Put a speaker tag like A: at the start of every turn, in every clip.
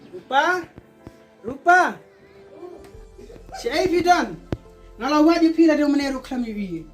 A: Rupa? Rupa? Shawei bidan. Ngalau wajib pila dia meneru klam iwi.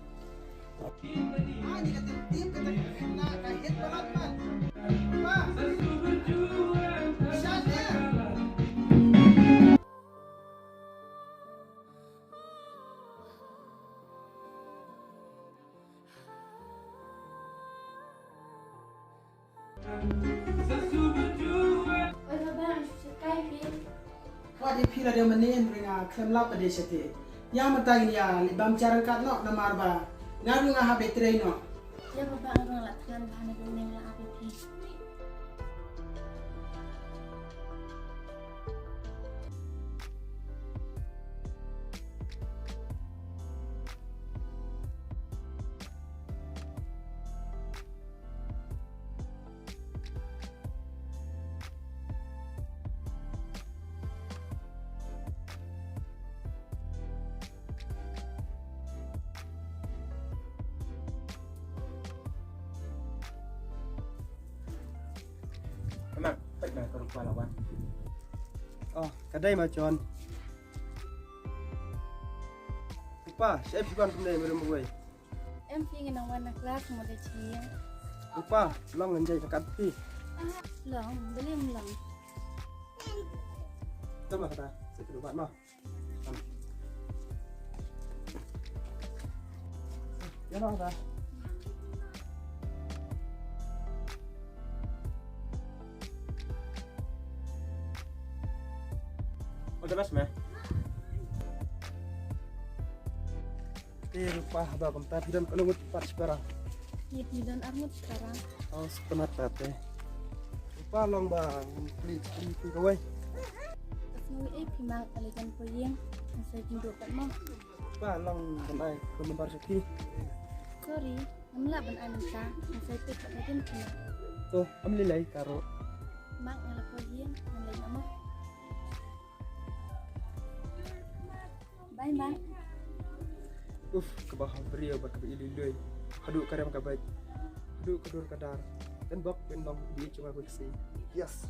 A: Wajib pila dia meneru dengan klam lau pada sete. Yang mentang ya libam cara kat nok namar ba. Ngaru ngah betre no.
B: Ya baba orang lah tekan bahan itu neng lah apa pi.
C: Khmat, baik dah kau lupa lawan.
A: Oh, kadai macam. Rupa, saya bukan benda yang berumur.
B: Em phi nang wan nak kelas mau dah cia.
A: Rupa, long nganjai dekat pi.
B: Long, boleh long.
A: Tama kata, saya perlu buat mah. Ya long kata.
C: Udah mas meh.
A: Rupa, abang komtar hidup kalau ngut part sekarang.
B: Ni pidan armut sekarang.
A: Oh, sepenat tate. Rupa long bang, beli kawai.
B: Semua pimang alikan poyeng. Saya tinjuk kat mau.
A: Rupa long benai kelembar seki.
B: Sorry, namla ban anita. Saya pekak lagi nak.
A: Tuh, ambil lagi karo.
B: Mak ngalah poyeng, nalai nama. Bye bye.
A: Kebahan beriau berkebut ililui. Haduk kadang kabat. Haduk kedur kadar. Dan bak pendong dia cuma bersih. Yes.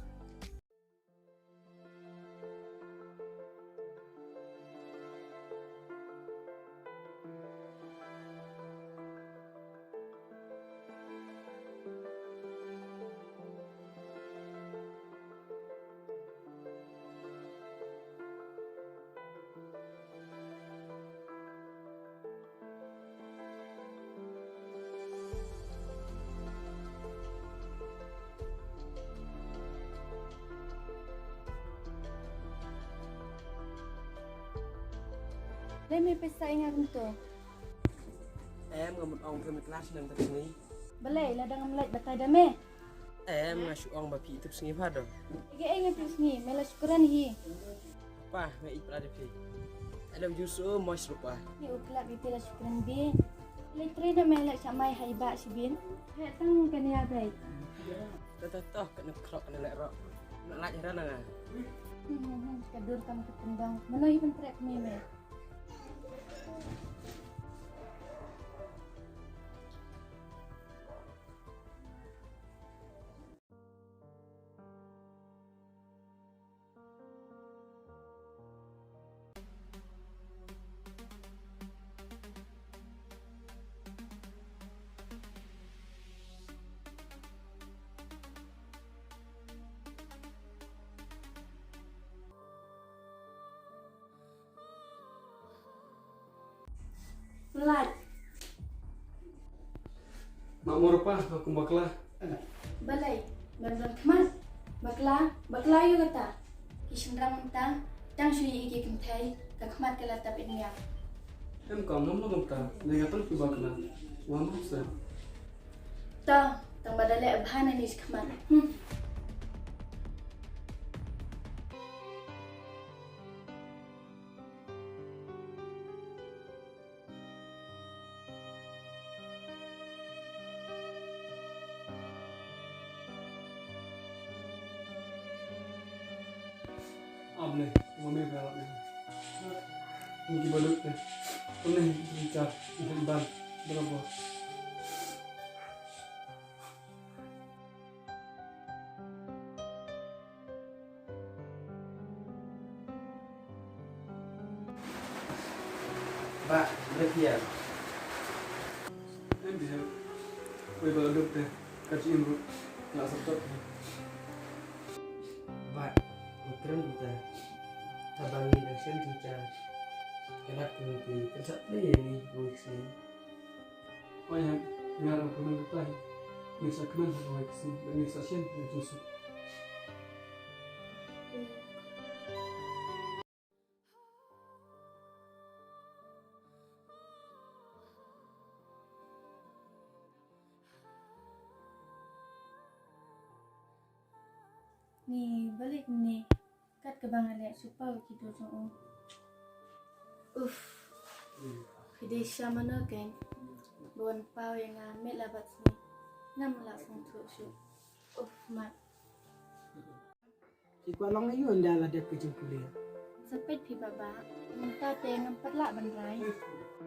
B: Đây mình phải say ngay cùng tổ.
C: Em ngamut ong pun kelas nang tak sini.
B: Balai lah dengan melek batai dah meh.
C: Em ngasih ong bapi itu sini pada.
B: Ike ingat terus ni, mela syukuran hi.
C: Pah, mai ipra de pi. Alam jusu mois rupa.
B: Ni uklap itu lah syukuran bi. Letre dah mela samai haiba si bin. Hek tang kan ya baik.
C: Toh kena krok kena lek rok. Nak lak jaran nang.
B: Kadur kam ketendang. Menahi pentrek ni meh. Pelat.
A: Mak mau rupa, aku bakla.
B: Balai. Bandon khmat. Bakla yo kata. Kisendang mentang. Tang suyi ike kentai. Ka khmat kala tapin ya.
A: Em kau nom nom ta. Dia kata aku bakla. Wan masa.
B: Ta, tang badale abhana ni khmat.
A: Boleh, mami galak ni. Ini balut ni. Ini bicar, ini ban, berapa?
C: Pak, berhenti.
D: Em bisa bawa duk deh kaji imru nggak sepet.
C: Pak, keren kita. Tabangin action kita. Kelak nanti kerja ini sih.
D: Oh ya, nggak ada pun kita. Bisa kemen bawa kesini, bisa sih yang susah.
B: Ni balik ni kat ke bang alek supaya kita Jong. Kede mana geng. Bon pau yang ambil labat ni. Ngam lah song tu su. Mat.
A: Ikut long ayu anda lah dia kerja kuliah.
B: Sampai pi baba. Minta teh ngam patla bandrai.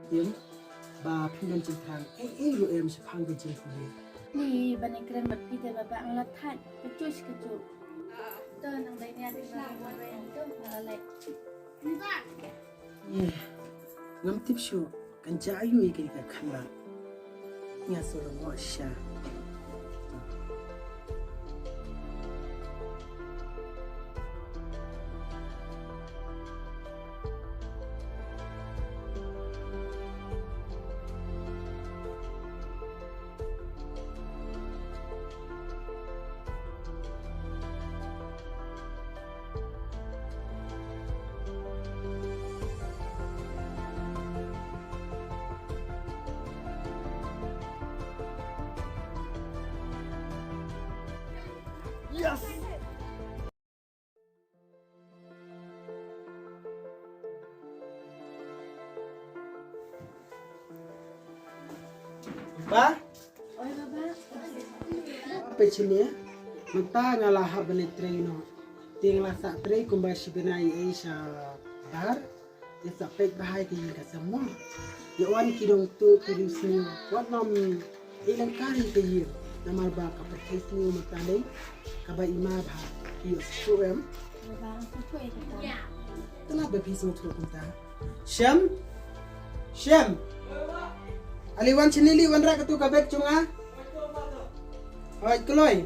A: Yem, ba pinjam cintang. Ru em sepang kerja kuliah.
B: Ni banyak keren mat pi teh baba anglat hat. Kecus. Tu nang dai ni ada bang yang tu ngalek.
A: Ngam tip show kan jayu ikan ikan khmat. Nya solo ngosha. Yes! Ba,
B: Oi baba.
A: apa sini ya? Mentah ngalah balik traino. Tinggal sak tray kumbasi benai Asia dar. Dia sampai bahaya ke kita semua. Ya wan kidong tu kidong sini. Wat nom ilang kari ke ye. Namar ba kapal sini mentah kaba ima bah. Kio suem.
B: Baba aku tu kita.
A: Kenapa pisau tu kita? Syam. Aliwan sini li wan rak tu kabek cunga. Oi, keloi.